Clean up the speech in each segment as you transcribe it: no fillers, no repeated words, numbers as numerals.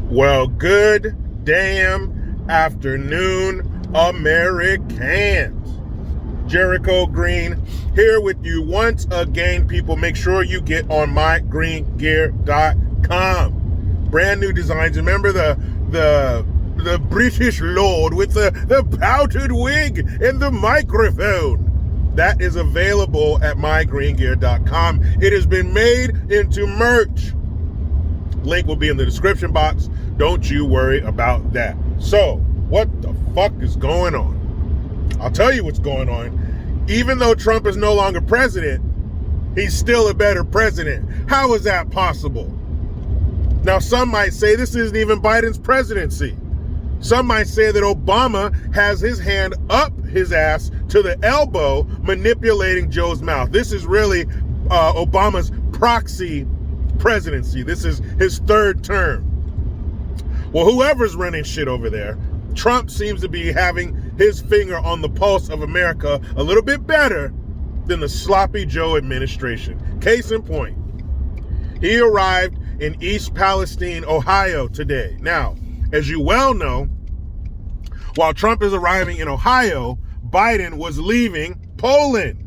Well, good damn afternoon, Americans. Jericho Green here with you once again, people. Make sure you get on mygreengear.com. Brand new designs. Remember the British lord with the powdered wig and the microphone. That is available at mygreengear.com. It has been made into merch. Link will be in the description box. Don't you worry about that. So, what the fuck is going on? I'll tell you what's going on. Even though Trump is no longer president, he's still a better president. How is that possible? Now, some might say this isn't even Biden's presidency. Some might say that Obama has his hand up his ass to the elbow, manipulating Joe's mouth. This is really Obama's proxy presidency. This is his third term. Well, whoever's running shit over there, Trump seems to be having his finger on the pulse of America a little bit better than the sloppy Joe administration. Case in point, he arrived in East Palestine, Ohio today. Now, as you well know, while Trump is arriving in Ohio, Biden was leaving Poland.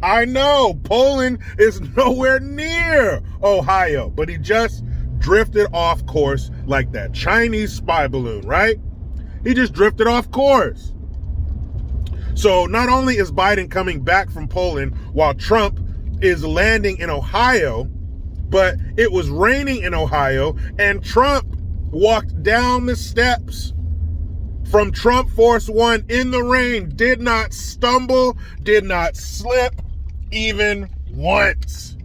I know, Poland is nowhere near Ohio, but he just drifted off course like that Chinese spy balloon, right? He just drifted off course. So not only is Biden coming back from Poland while Trump is landing in Ohio, but it was raining in Ohio and Trump walked down the steps from Trump Force One in the rain, did not stumble, did not slip even once.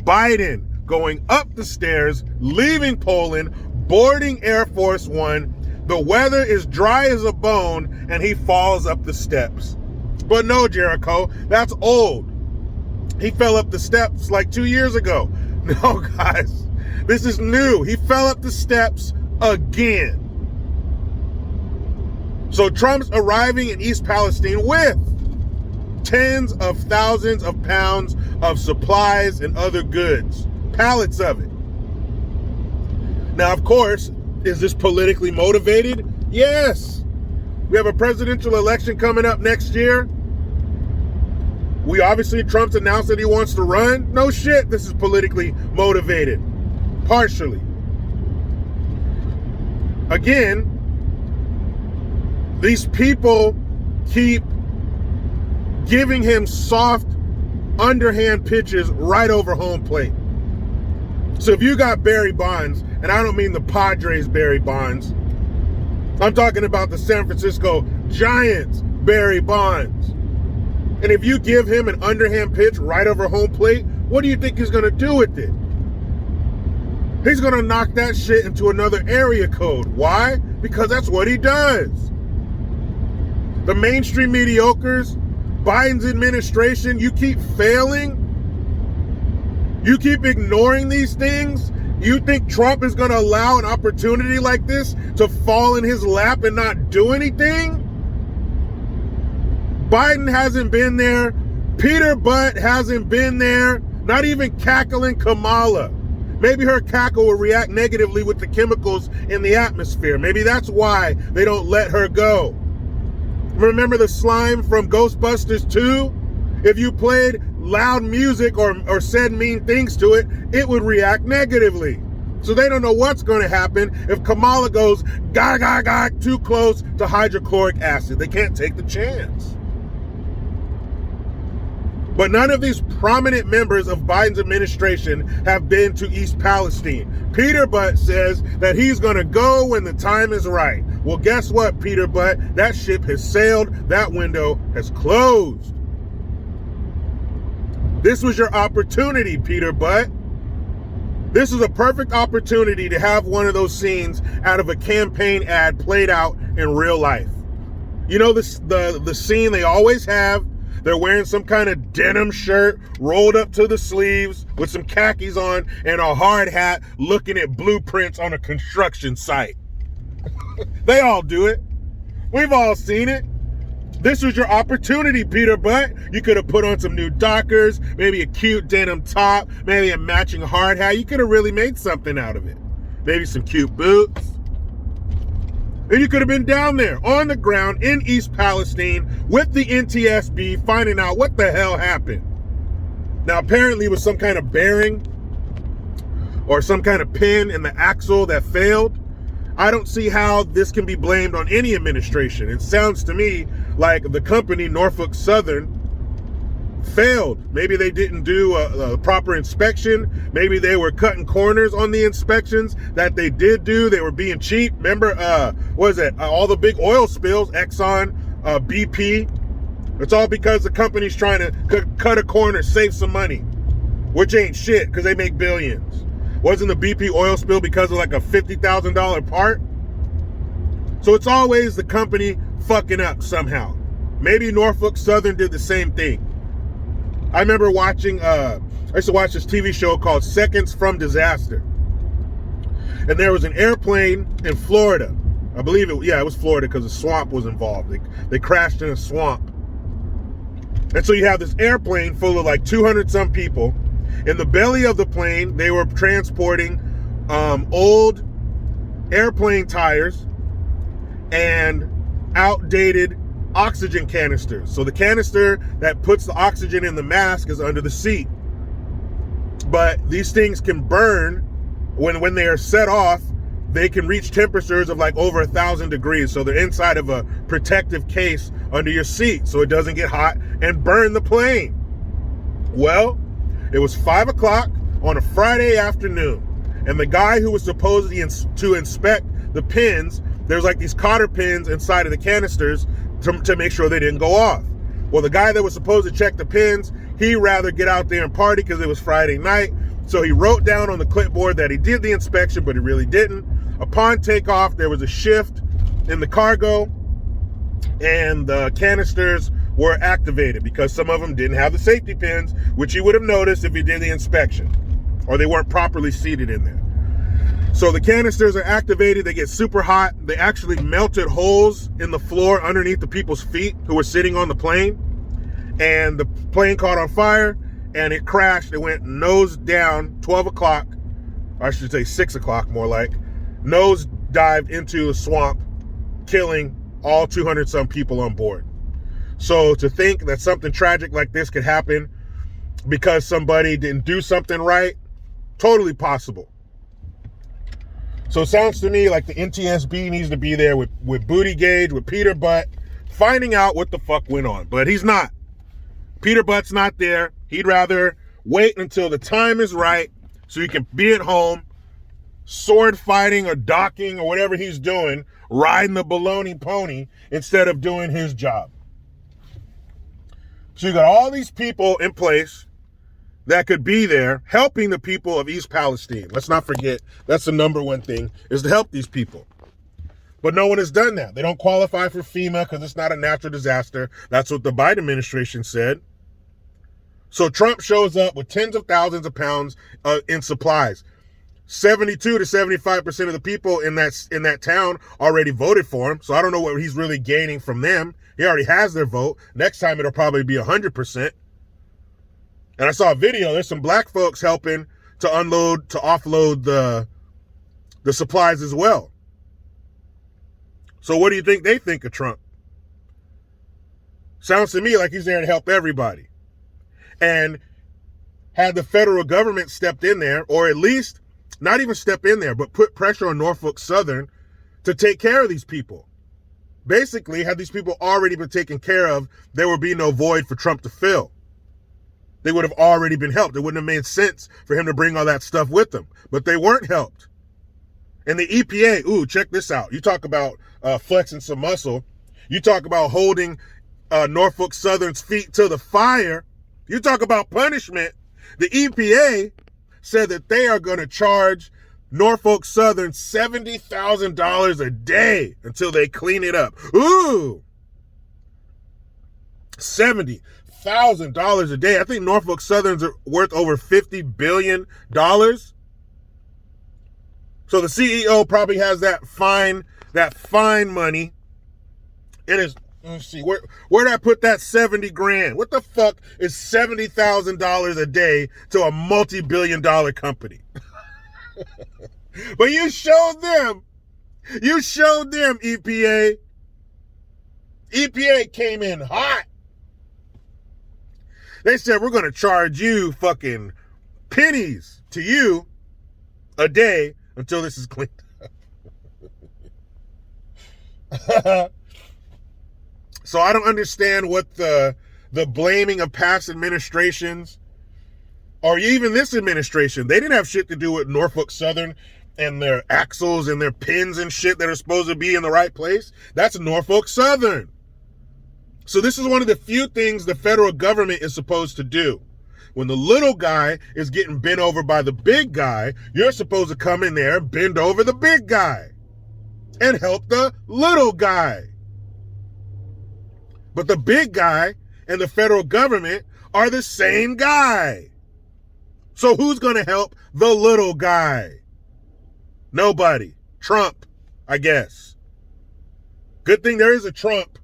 Biden going up the stairs, leaving Poland, boarding Air Force One. The weather is dry as a bone, and he falls up the steps. But no, Jericho, that's old. He fell up the steps like 2 years ago. No, guys, this is new. He fell up the steps again. So Trump's arriving in East Palestine with tens of thousands of pounds of supplies and other goods. Pallets of it. Now, of course, is this politically motivated? Yes. We have a presidential election coming up next year. Trump's announced that he wants to run. No shit, this is politically motivated. Partially. Again, these people keep giving him soft, underhand pitches right over home plate. So if you got Barry Bonds, and I don't mean the Padres Barry Bonds, I'm talking about the San Francisco Giants Barry Bonds. And if you give him an underhand pitch right over home plate, what do you think he's going to do with it? He's going to knock that shit into another area code. Why? Because that's what he does. The mainstream mediocres, Biden's administration, you keep failing. You keep ignoring these things. You think Trump is going to allow an opportunity like this to fall in his lap and not do anything? Biden hasn't been there. Peter Butt hasn't been there. Not even cackling Kamala. Maybe her cackle will react negatively with the chemicals in the atmosphere. Maybe that's why they don't let her go. Remember the slime from Ghostbusters 2? If you played loud music or said mean things to it, it would react negatively. So they don't know what's going to happen if Kamala goes too close to hydrochloric acid. They can't take the chance. But none of these prominent members of Biden's administration have been to East Palestine. Peter Butt says that he's going to go when the time is right. Well, guess what, Peter Butt? That ship has sailed. That window has closed. This was your opportunity, Peter Butt. This is a perfect opportunity to have one of those scenes out of a campaign ad played out in real life. You know the scene they always have? They're wearing some kind of denim shirt rolled up to the sleeves with some khakis on and a hard hat looking at blueprints on a construction site. They all do it. We've all seen it. This was your opportunity, Peter Butt. You could have put on some new Dockers, maybe a cute denim top, maybe a matching hard hat. You could have really made something out of it. maybe some cute boots. And you could have been down there on the ground in East Palestine with the NTSB finding out what the hell happened. Now, apparently it was some kind of bearing or some kind of pin in the axle that failed. I don't see how this can be blamed on any administration. It sounds to me like the company, Norfolk Southern, failed. Maybe they didn't do a proper inspection. Maybe they were cutting corners on the inspections that they did do. They were being cheap. Remember, what is it? All the big oil spills, Exxon, BP. It's all because the company's trying to cut a corner, save some money, which ain't shit because they make billions. Wasn't the BP oil spill because of like a $50,000 part? So it's always the company fucking up somehow. Maybe Norfolk Southern did the same thing. I remember watching, I used to watch this TV show called Seconds from Disaster. And there was an airplane in Florida. I believe it was Florida because a swamp was involved. They crashed in a swamp. And so you have this airplane full of like 200 some people. In the belly of the plane, they were transporting old airplane tires and outdated oxygen canisters. So the canister that puts the oxygen in the mask is under the seat. But these things can burn when they are set off. They can reach temperatures of like over 1,000 degrees. So they're inside of a protective case under your seat so it doesn't get hot and burn the plane. Well, it was 5 o'clock on a Friday afternoon, and the guy who was supposed to inspect the pins, there's like these cotter pins inside of the canisters to make sure they didn't go off. Well, the guy that was supposed to check the pins, he'd rather get out there and party because it was Friday night. So he wrote down on the clipboard that he did the inspection, but he really didn't. Upon takeoff, there was a shift in the cargo, and the canisters were activated because some of them didn't have the safety pins, which you would have noticed if you did the inspection, or they weren't properly seated in there. So the canisters are activated, they get super hot. They actually melted holes in the floor underneath the people's feet who were sitting on the plane. And the plane caught on fire and it crashed. It went nose down, 12 o'clock, or I should say 6 o'clock more like, nose dived into a swamp, killing all 200 some people on board. So to think that something tragic like this could happen because somebody didn't do something right, totally possible. So it sounds to me like the NTSB needs to be there with Booty Gauge, with Peter Butt, finding out what the fuck went on. But he's not. Peter Butt's not there. He'd rather wait until the time is right so he can be at home, sword fighting or docking or whatever he's doing, riding the baloney pony instead of doing his job. So you got all these people in place that could be there helping the people of East Palestine. Let's not forget, that's the number one thing, is to help these people. But no one has done that. They don't qualify for FEMA because it's not a natural disaster. That's what the Biden administration said. So Trump shows up with tens of thousands of pounds in supplies. 72 to 75% of the people in that town already voted for him. So I don't know what he's really gaining from them. He already has their vote. Next time it'll probably be 100%. And I saw a video. There's some black folks helping to offload the supplies as well. So what do you think they think of Trump? Sounds to me like he's there to help everybody. And had the federal government stepped in there, or at least not even step in there, but put pressure on Norfolk Southern to take care of these people. Basically, had these people already been taken care of, there would be no void for Trump to fill. They would have already been helped. It wouldn't have made sense for him to bring all that stuff with him. But they weren't helped. And the EPA, ooh, check this out. You talk about flexing some muscle. You talk about holding Norfolk Southern's feet to the fire. You talk about punishment. The EPA said that they are going to charge Norfolk Southern $70,000 a day until they clean it up. Ooh, $70,000 a day. I think Norfolk Southern's are worth over $50 billion. So the CEO probably has that fine money. It is, let's see, where did I put that 70 grand? What the fuck is $70,000 a day to a multi-billion-dollar company? But you showed them, EPA. EPA came in hot. They said, we're going to charge you fucking pennies to you a day until this is cleaned up. So I don't understand what the blaming of past administrations, or even this administration. They didn't have shit to do with Norfolk Southern and their axles and their pins and shit that are supposed to be in the right place. That's Norfolk Southern. So this is one of the few things the federal government is supposed to do. When the little guy is getting bent over by the big guy, you're supposed to come in there and bend over the big guy and help the little guy. But the big guy and the federal government are the same guy. So who's going to help the little guy? Nobody. Trump, I guess. Good thing there is a Trump.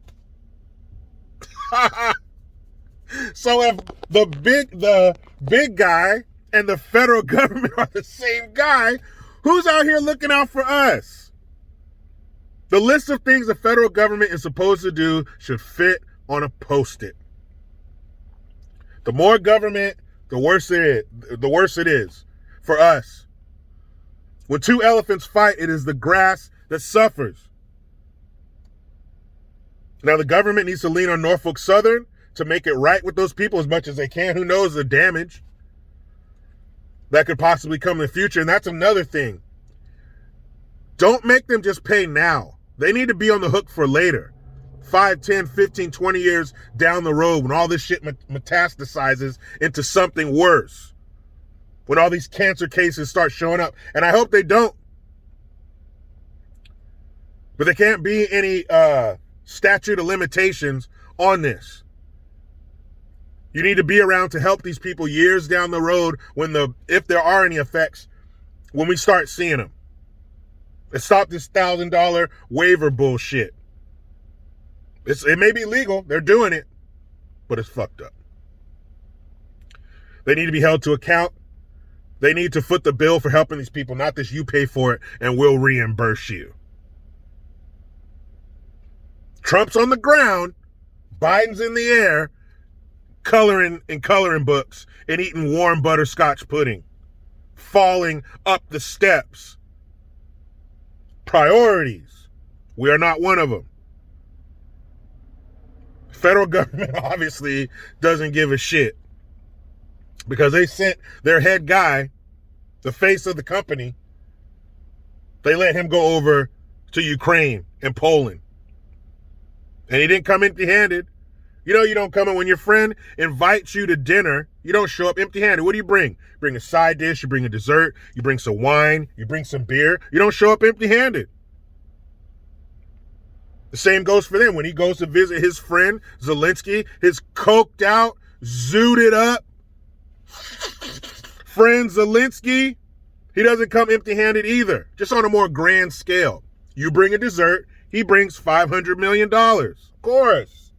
So if the big guy and the federal government are the same guy, who's out here looking out for us? The list of things the federal government is supposed to do should fit on a Post-it. The more government, the worse it is for us. When two elephants fight, it is the grass that suffers. Now, the government needs to lean on Norfolk Southern to make it right with those people as much as they can. Who knows the damage that could possibly come in the future? And that's another thing. Don't make them just pay now. They need to be on the hook for later. 5, 10, 15, 20 years down the road when all this shit metastasizes into something worse. When all these cancer cases start showing up. And I hope they don't. But there can't be any statute of limitations on this. You need to be around to help these people years down the road if there are any effects, when we start seeing them. And stop this $1,000 waiver bullshit. It may be legal. They're doing it. But it's fucked up. They need to be held to account. They need to foot the bill for helping these people, not this you pay for it and we'll reimburse you. Trump's on the ground. Biden's in the air, coloring in coloring books and eating warm butterscotch pudding, falling up the steps. Priorities. We are not one of them. Federal government obviously doesn't give a shit because they sent their head guy, the face of the company, they let him go over to Ukraine and Poland. And he didn't come empty-handed. You know you don't come in when your friend invites you to dinner, you don't show up empty-handed. What do you bring? You bring a side dish, you bring a dessert, you bring some wine, you bring some beer. You don't show up empty-handed. The same goes for them. When he goes to visit his friend, Zelensky, his coked out, zooted up friend Zelensky, he doesn't come empty-handed either, just on a more grand scale. You bring a dessert, he brings $500 million. Of course.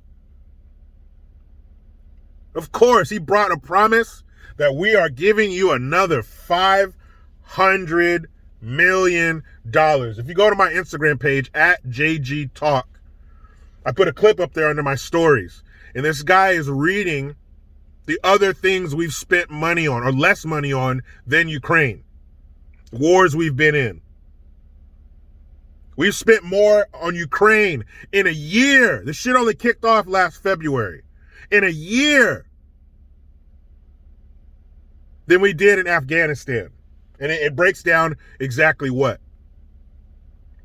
Of course, he brought a promise that we are giving you another $500 million. If you go to my Instagram page, @JGTalk, I put a clip up there under my stories. And this guy is reading the other things we've spent money on, or less money on, than Ukraine. Wars we've been in. We've spent more on Ukraine in a year. This shit only kicked off last February. In a year than we did in Afghanistan. And it breaks down exactly what.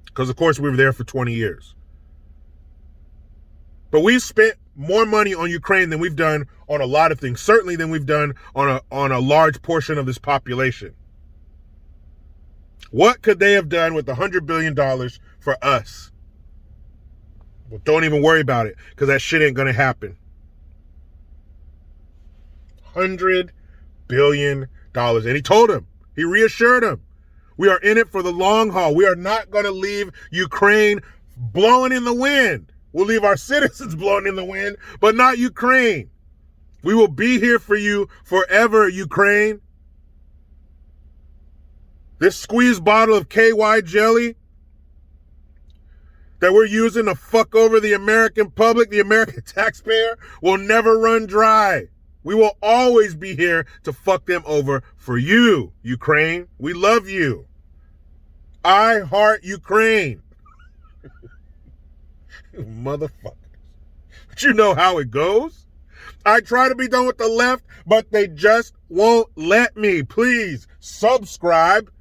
Because, of course, we were there for 20 years. But we've spent more money on Ukraine than we've done on a lot of things. Certainly than we've done on a large portion of this population. What could they have done with $100 billion for us? Well, don't even worry about it, because that shit ain't going to happen. $100 billion. And he told him, he reassured him, we are in it for the long haul. We are not going to leave Ukraine blowing in the wind. We'll leave our citizens blowing in the wind, but not Ukraine. We will be here for you forever, Ukraine. This squeezed bottle of KY jelly that we're using to fuck over the American public, the American taxpayer, will never run dry. We will always be here to fuck them over for you, Ukraine. We love you. I heart Ukraine. Motherfuckers. But you know how it goes. I try to be done with the left, but they just won't let me. Please subscribe.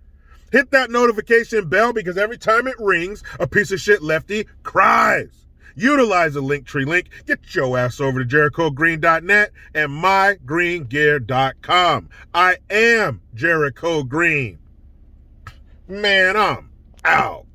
Hit that notification bell because every time it rings, a piece of shit lefty cries. Utilize the Linktree link. Get your ass over to JerichoGreen.net and mygreengear.com. I am Jericho Green. Man, I'm out.